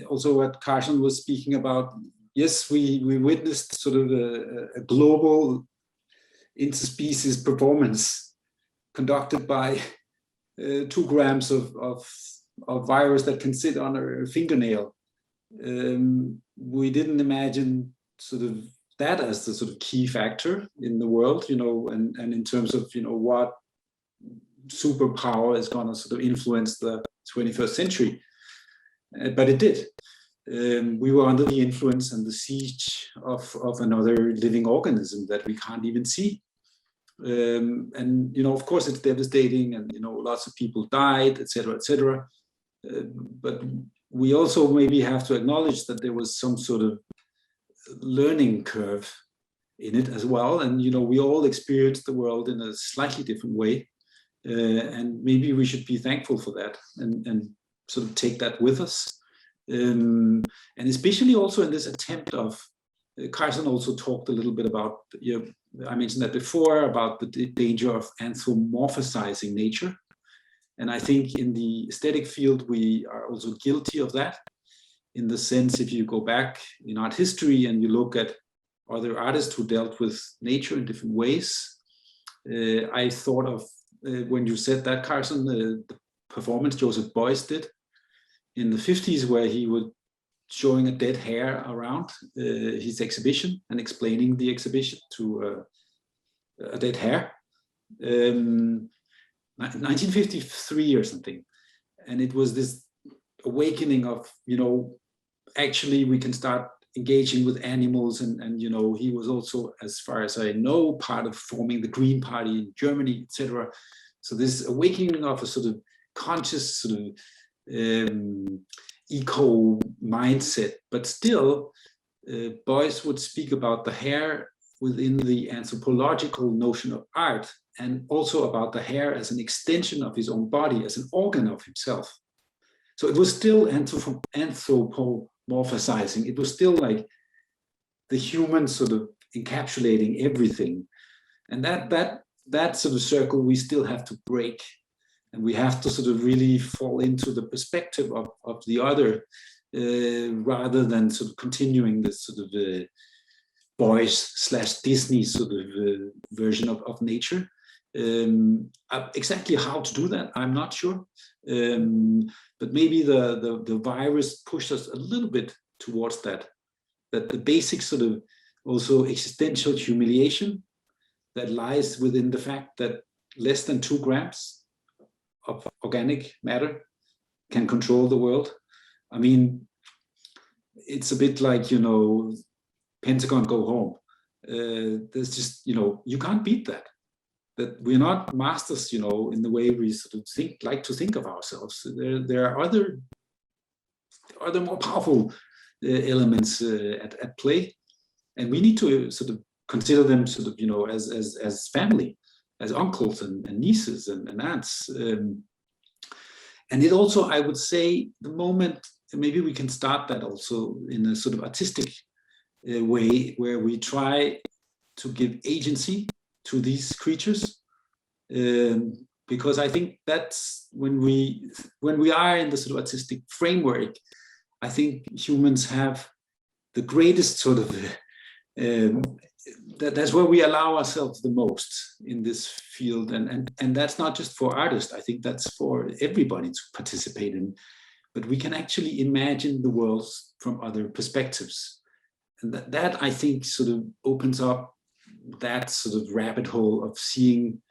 also what Carson was speaking about, yes, we witnessed sort of a global interspecies performance conducted by 2 grams of virus that can sit on a fingernail. We didn't imagine sort of that as the sort of key factor in the world, you know, and in terms of, you know, what superpower is going to sort of influence the 21st century. But it did. We were under the influence and the siege of another living organism that we can't even see. And, you know, of course, it's devastating, and, you know, lots of people died, etc., etc. But we also maybe have to acknowledge that there was some sort of learning curve in it as well. And, you know, we all experienced the world in a slightly different way. And maybe we should be thankful for that and sort of take that with us. And especially also in this attempt of, Carson also talked a little bit about, you know, I mentioned that before, about the danger of anthropomorphizing nature. And I think in the aesthetic field, we are also guilty of that, in the sense, if you go back in art history and you look at other artists who dealt with nature in different ways. I thought of, when you said that, Carson, the performance Joseph Beuys did in the 50s, where he was showing a dead hare around his exhibition and explaining the exhibition to a dead hare. 1953 or something. And it was this awakening of, you know, actually we can start engaging with animals, and you know, he was also, as far as I know, part of forming the Green Party in Germany, etc. So this awakening of a sort of conscious sort of eco mindset, but still Beuys would speak about the hare within the anthropological notion of art, and also about the hare as an extension of his own body, as an organ of himself. So it was still anthropomorphizing. It was still like the human sort of encapsulating everything. And that sort of circle we still have to break. And we have to sort of really fall into the perspective of the other, rather than sort of continuing this sort of Beuys/Disney sort of version of nature. Exactly how to do that, I'm not sure. But maybe the virus pushed us a little bit towards that the basic sort of also existential humiliation that lies within the fact that less than 2 grams of organic matter can control the world. I mean, it's a bit like, you know, Pentagon go home. There's just, you know, you can't beat that. That we're not masters, you know, in the way we sort of like to think of ourselves. There are other more powerful elements at play, and we need to sort of consider them sort of, you know, as family, as uncles and nieces and aunts. And it also, I would say, the moment, maybe we can start that also in a sort of artistic way, where we try to give agency to these creatures, because I think that's when we are in the sort of artistic framework, I think humans have the greatest sort of that's where we allow ourselves the most in this field, and that's not just for artists. I think that's for everybody to participate in. But we can actually imagine the worlds from other perspectives, and that I think sort of opens up that sort of rabbit hole of seeing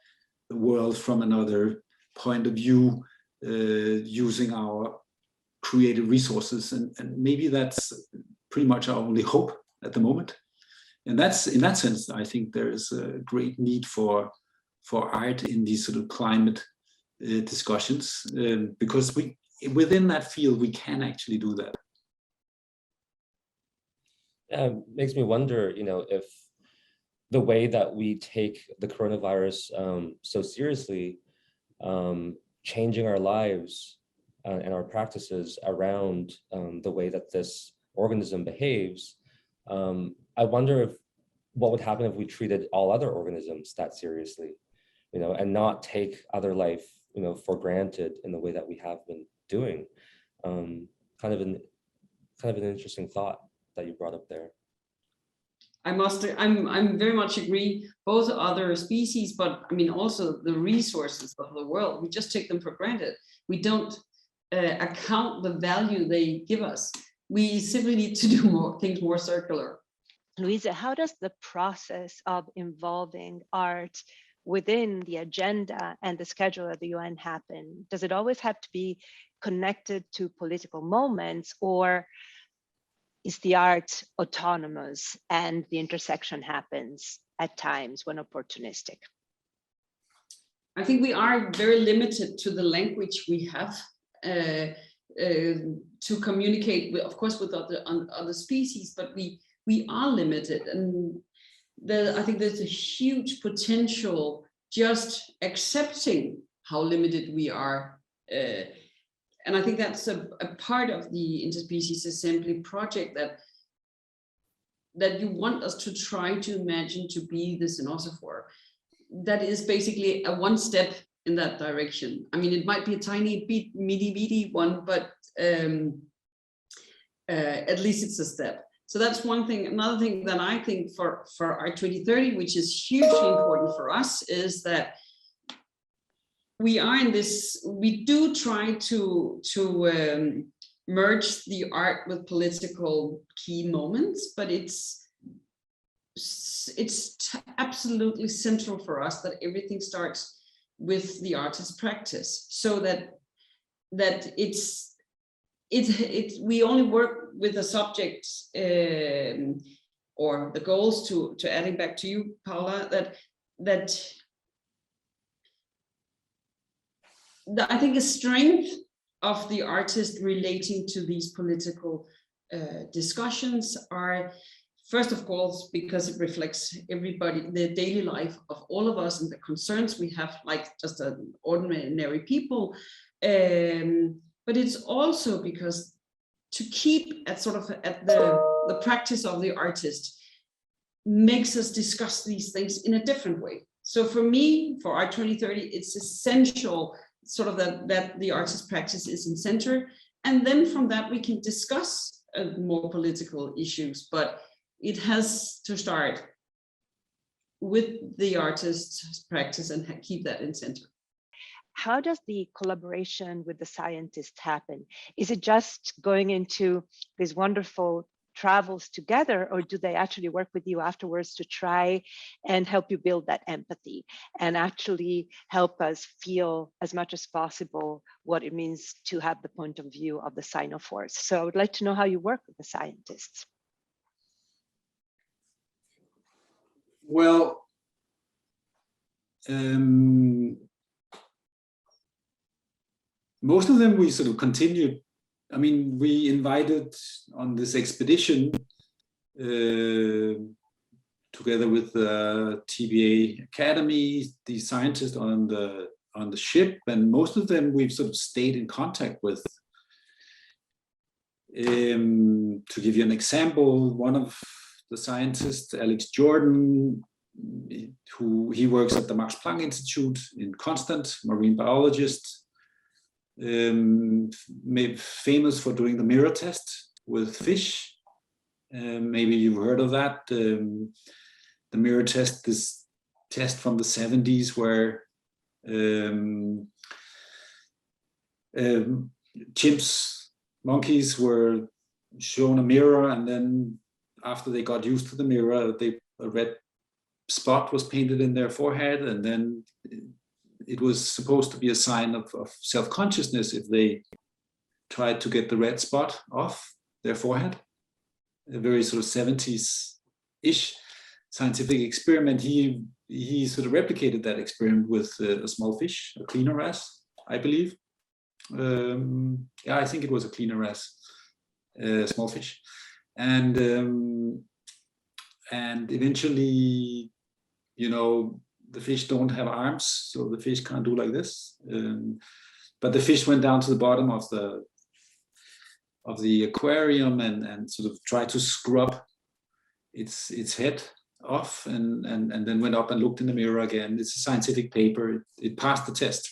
the world from another point of view, using our creative resources, and maybe that's pretty much our only hope at the moment. And that's, in that sense, I think there is a great need for art in these sort of climate discussions, because within that field we can actually do that. Yeah, it makes me wonder, if the way that we take the coronavirus so seriously, changing our lives and our practices around the way that this organism behaves, I wonder what would happen if we treated all other organisms that seriously, and not take other life, for granted in the way that we have been doing. Kind of an interesting thought that you brought up there. I'm very much agree, both other species, but I mean also the resources of the world, we just take them for granted. We don't account the value they give us. We simply need to do things more circular. Luise, how does the process of involving art within the agenda and the schedule of the UN happen? Does it always have to be connected to political moments, or is the art autonomous and the intersection happens at times when opportunistic? I think we are very limited to the language we have to communicate, of course, with other species, but we are limited. And I think there's a huge potential just accepting how limited we are. And I think that's a part of the Interspecies Assembly project, that you want us to try to imagine to be the siphonophore. That is basically a one step in that direction. I mean, it might be a tiny bit, bitty one, but at least it's a step. So that's one thing. Another thing that I think for Art 2030, which is hugely important for us, is that we are in this, we do try to merge the art with political key moments, but it's absolutely central for us that everything starts with the artist's practice, so that we only work with the subject or the goals, to adding back to you, Paola, that I think the strength of the artist relating to these political discussions are, first of course, because it reflects everybody, the daily life of all of us and the concerns we have, like just an ordinary people. But it's also because to keep at the practice of the artist makes us discuss these things in a different way. So for me, for Art 2030, it's essential that the artist practice is in center. And then from that, we can discuss more political issues, but it has to start with the artist's practice and keep that in center. How does the collaboration with the scientists happen? Is it just going into these wonderful travels together, or do they actually work with you afterwards to try and help you build that empathy and actually help us feel as much as possible what it means to have the point of view of the siphonophores? So I would like to know how you work with the scientists. Well, most of them we sort of continued. I mean, we invited on this expedition together with the TBA Academy, the scientists on the ship, and most of them we've sort of stayed in contact with. To give you an example, one of the scientists, Alex Jordan, he works at the Max Planck Institute in Constant, marine biologist, famous for doing the mirror test with fish. Maybe you've heard of that. The mirror test, this test from the 70s where chimps, monkeys were shown a mirror, and then after they got used to the mirror, a red spot was painted in their forehead, and then it was supposed to be a sign of self-consciousness if they tried to get the red spot off their forehead. A very sort of 70s-ish scientific experiment. He sort of replicated that experiment with a small fish, a cleaner wrasse, I believe. Yeah, I think it was a cleaner wrasse, small fish, and eventually, you know, the fish don't have arms, so the fish can't do like this. But the fish went down to the bottom of the aquarium and sort of tried to scrub its head off, and then went up and looked in the mirror again. It's a scientific paper. It passed the test.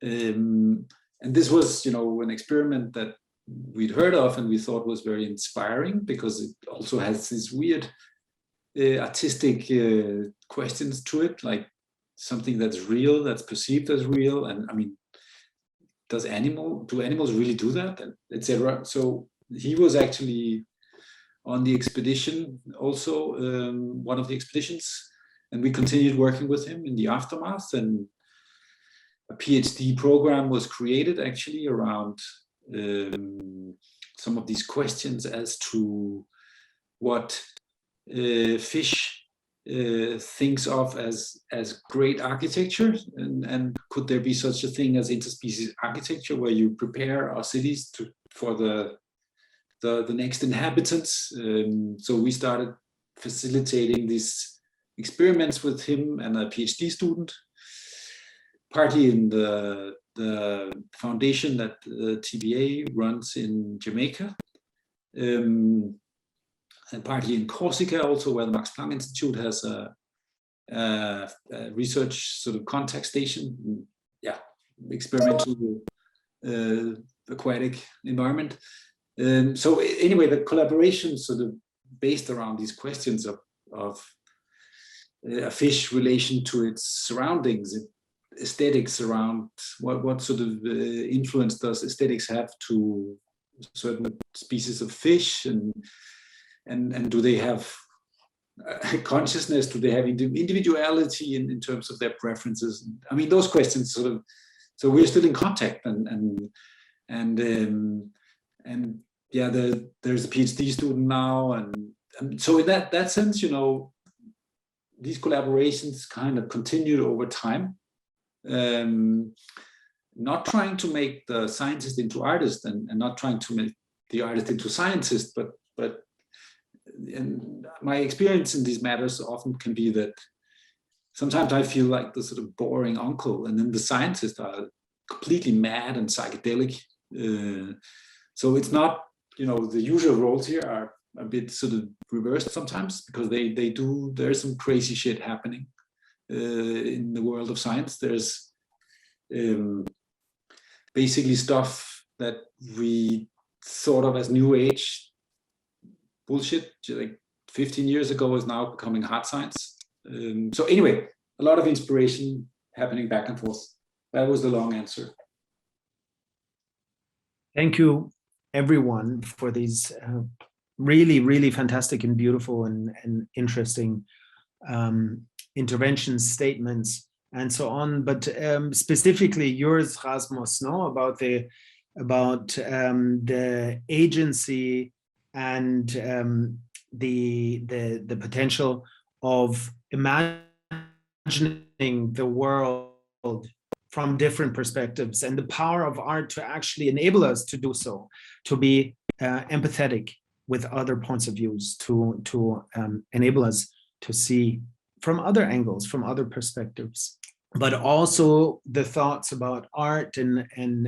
And this was, you know, an experiment that we'd heard of and we thought was very inspiring because it also has these weird artistic questions to it, like something that's real, that's perceived as real. And I mean, do animals really do that, and etc. So he was actually on the expedition also, one of the expeditions, and we continued working with him in the aftermath, and a PhD program was created actually around some of these questions as to what fish thinks of as great architecture, and could there be such a thing as interspecies architecture, where you prepare our cities for the next inhabitants. So we started facilitating these experiments with him and a PhD student, partly in the foundation that TBA runs in Jamaica, and partly in Corsica also, where the Max Planck Institute has a research sort of contact station, yeah, experimental aquatic environment. So anyway, the collaboration sort of based around these questions of a fish relation to its surroundings, aesthetics around what sort of influence does aesthetics have to certain species of fish, and do they have consciousness? Do they have individuality in terms of their preferences? I mean, those questions sort of. So we're still in contact, and yeah, there's a PhD student now, and so in that sense, you know, these collaborations kind of continued over time. Not trying to make the scientist into artist, and not trying to make the artist into scientist, but and my experience in these matters often can be that sometimes I feel like the sort of boring uncle, and then the scientists are completely mad and psychedelic. So it's not, you know, the usual roles here are a bit sort of reversed sometimes, because there's some crazy shit happening in the world of science. There's basically stuff that we thought of as new age bullshit like 15 years ago is now becoming hard science. So anyway, a lot of inspiration happening back and forth. That was the long answer. Thank you, everyone, for these really, really fantastic and beautiful and interesting interventions, statements, and so on. But specifically yours, Rasmus, no, about the agency and the potential of imagining the world from different perspectives, and the power of art to actually enable us to do so, to be empathetic with other points of views, to enable us to see from other angles, from other perspectives, but also the thoughts about art and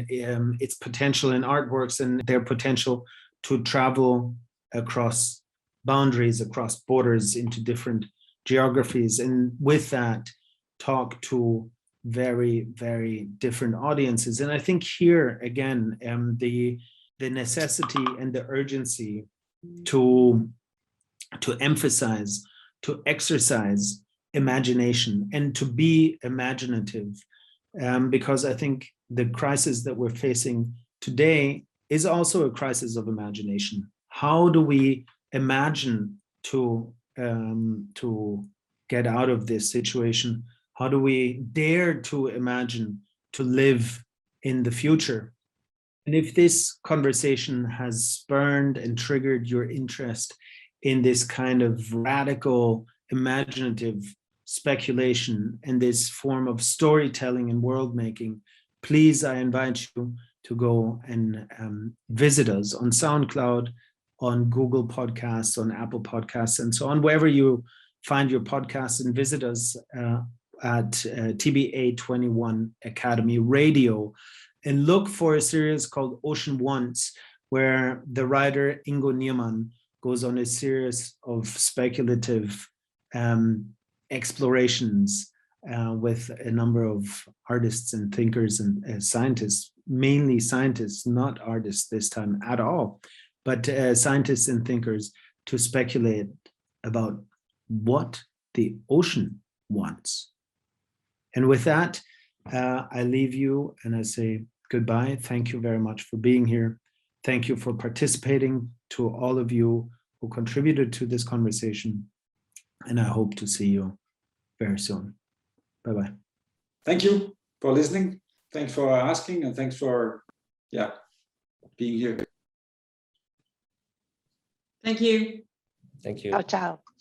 its potential in artworks, and their potential to travel across boundaries, across borders, into different geographies, and with that talk to very, very different audiences. And I think here again, the necessity and the urgency to emphasize, to exercise imagination and to be imaginative, because I think the crisis that we're facing today is also a crisis of imagination. How do we imagine to get out of this situation How do we dare to imagine to live in the future? And if this conversation has spurned and triggered your interest in this kind of radical, imaginative speculation and this form of storytelling and world making, please, I invite you to go and visit us on SoundCloud, on Google Podcasts, on Apple Podcasts, and so on, wherever you find your podcasts, and visit us at TBA21 Academy Radio, and look for a series called Ocean Once, where the writer Ingo Niermann goes on a series of speculative explorations with a number of artists and thinkers and scientists, mainly scientists, not artists this time at all, but scientists and thinkers, to speculate about what the ocean wants. And with that, I leave you and I say goodbye. Thank you very much for being here. Thank you for participating, to all of you who contributed to this conversation. And I hope to see you very soon. Bye-bye. Thank you for listening. Thanks for asking, and thanks for being here. Thank you. Thank you. Ciao, ciao.